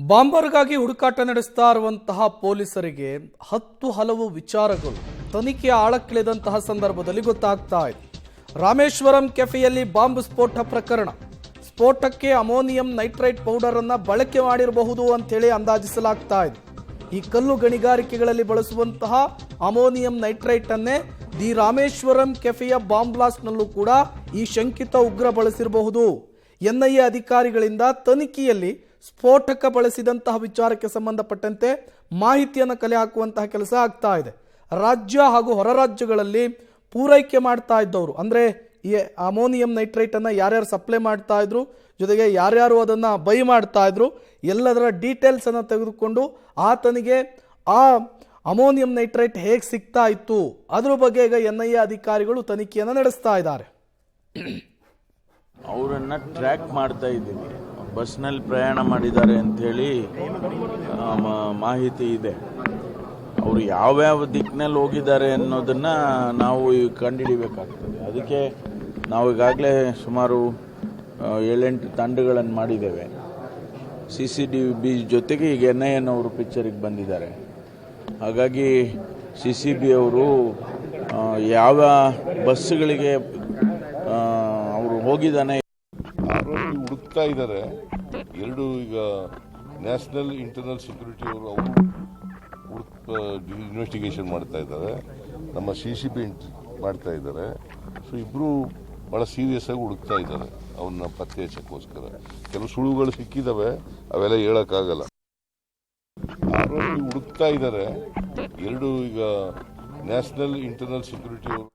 ಬಾಂಬರ್ಗಾಗಿ ಹುಡುಕಾಟ ನಡೆಸ್ತಾ ಇರುವಂತಹ ಪೊಲೀಸರಿಗೆ ಹಲವು ವಿಚಾರಗಳು ತನಿಖೆಯ ಆಳಕ್ಕಿಳಿದಂತಹ ಸಂದರ್ಭದಲ್ಲಿ ಗೊತ್ತಾಗ್ತಾ ಇದೆ. ರಾಮೇಶ್ವರಂ ಕೆಫೆಯಲ್ಲಿ ಬಾಂಬ್ ಸ್ಫೋಟ ಪ್ರಕರಣ. ಸ್ಫೋಟಕ್ಕೆ ಅಮೋನಿಯಂ ನೈಟ್ರೈಟ್ ಪೌಡರ್ ಅನ್ನು ಬಳಕೆ ಮಾಡಿರಬಹುದು ಅಂತೇಳಿ ಅಂದಾಜಿಸಲಾಗ್ತಾ ಇದೆ. ಈ ಕಲ್ಲು ಗಣಿಗಾರಿಕೆಗಳಲ್ಲಿ ಬಳಸುವಂತಹ ಅಮೋನಿಯಂ ನೈಟ್ರೈಟ್ ಅನ್ನೇ ದಿ ರಾಮೇಶ್ವರಂ ಕೆಫೆಯ ಬಾಂಬ್ ಬ್ಲಾಸ್ಟ್ನಲ್ಲೂ ಕೂಡ ಈ ಶಂಕಿತ ಉಗ್ರ ಬಳಸಿರಬಹುದು. ಎನ್ಐಎ ಅಧಿಕಾರಿಗಳಿಂದ ತನಿಖೆಯಲ್ಲಿ ಸ್ಫೋಟಕ ಬಳಸಿದಂತಹ ವಿಚಾರಕ್ಕೆ ಸಂಬಂಧಪಟ್ಟಂತೆ ಮಾಹಿತಿಯನ್ನು ಕಲೆ ಹಾಕುವಂತಹ ಕೆಲಸ ಆಗ್ತಾ ಇದೆ. ರಾಜ್ಯ ಹಾಗೂ ಹೊರ ರಾಜ್ಯಗಳಲ್ಲಿ ಪೂರೈಕೆ ಮಾಡ್ತಾ ಇದ್ದವರು, ಅಂದರೆ ಈ ಅಮೋನಿಯಂ ನೈಟ್ರೈಟ್ ಅನ್ನು ಯಾರ್ಯಾರು ಸಪ್ಲೈ ಮಾಡ್ತಾ ಇದ್ರು, ಜೊತೆಗೆ ಯಾರ್ಯಾರು ಅದನ್ನು ಬೈ ಮಾಡ್ತಾ ಇದ್ರು, ಎಲ್ಲದರ ಡೀಟೇಲ್ಸ್ ಅನ್ನು ತೆಗೆದುಕೊಂಡು ಆತನಿಗೆ ಆ ಅಮೋನಿಯಂ ನೈಟ್ರೈಟ್ ಹೇಗೆ ಸಿಗ್ತಾ ಇತ್ತು ಅದ್ರ ಬಗ್ಗೆ ಈಗ ಎನ್ಐಎ ಅಧಿಕಾರಿಗಳು ತನಿಖೆಯನ್ನು ನಡೆಸ್ತಾ ಇದ್ದಾರೆ. ಅವರನ್ನ ಟ್ರ್ಯಾಕ್ ಮಾಡ್ತಾ ಇದ್ದೀವಿ. ಬಸ್ನಲ್ಲಿ ಪ್ರಯಾಣ ಮಾಡಿದ್ದಾರೆ ಅಂಥೇಳಿ ಮಾಹಿತಿ ಇದೆ. ಅವರು ಯಾವ್ಯಾವ ದಿಕ್ಕಿನಲ್ಲಿ ಹೋಗಿದ್ದಾರೆ ಅನ್ನೋದನ್ನು ನಾವು ಈಗ ಕಂಡುಹಿಡಿಬೇಕಾಗ್ತದೆ. ಅದಕ್ಕೆ ನಾವು ಈಗಾಗಲೇ ಸುಮಾರು 7-8 ತಂಡಗಳನ್ನು ಮಾಡಿದ್ದೇವೆ. CCTV ಜೊತೆಗೆ ಈಗ NIA ಅವರು ಪಿಕ್ಚರಿಗೆ ಬಂದಿದ್ದಾರೆ. ಹಾಗಾಗಿ CCB ಅವರು ಯಾವ ಬಸ್ಸುಗಳಿಗೆ ಅವರು ಹೋಗಿದ್ದಾನೆ ಆರೋಪಿ ಹುಡುಕ್ತಾ ಇದ್ದಾರೆ. ಎರಡು ಈಗ ನ್ಯಾಷನಲ್ ಇಂಟರ್ನಲ್ ಸೆಕ್ಯೂರಿಟಿ ಅವರು ಇನ್ವೆಸ್ಟಿಗೇಷನ್ ಮಾಡ್ತಾ ಇದ್ದಾರೆ, ನಮ್ಮ CCB ಮಾಡ್ತಾ ಇದ್ದಾರೆ. ಸೊ ಇಬ್ಬರು ಭಾಳ ಸೀರಿಯಸ್ ಆಗಿ ಹುಡುಕ್ತಾ ಇದ್ದಾರೆ ಅವನ್ನ ಪತ್ತೆ ಹಚ್ಚಕ್ಕೋಸ್ಕರ. ಕೆಲವು ಸುಳುವುಗಳು ಸಿಕ್ಕಿದ್ದಾವೆ, ಅವೆಲ್ಲ ಹೇಳೋಕ್ಕಾಗಲ್ಲ. ಆರೋಪಿ ಹುಡುಕ್ತಾ ಇದ್ದಾರೆ. ಎರಡು ಈಗ ನ್ಯಾಷನಲ್ ಇಂಟರ್ನಲ್ ಸೆಕ್ಯೂರಿಟಿ ಅವರು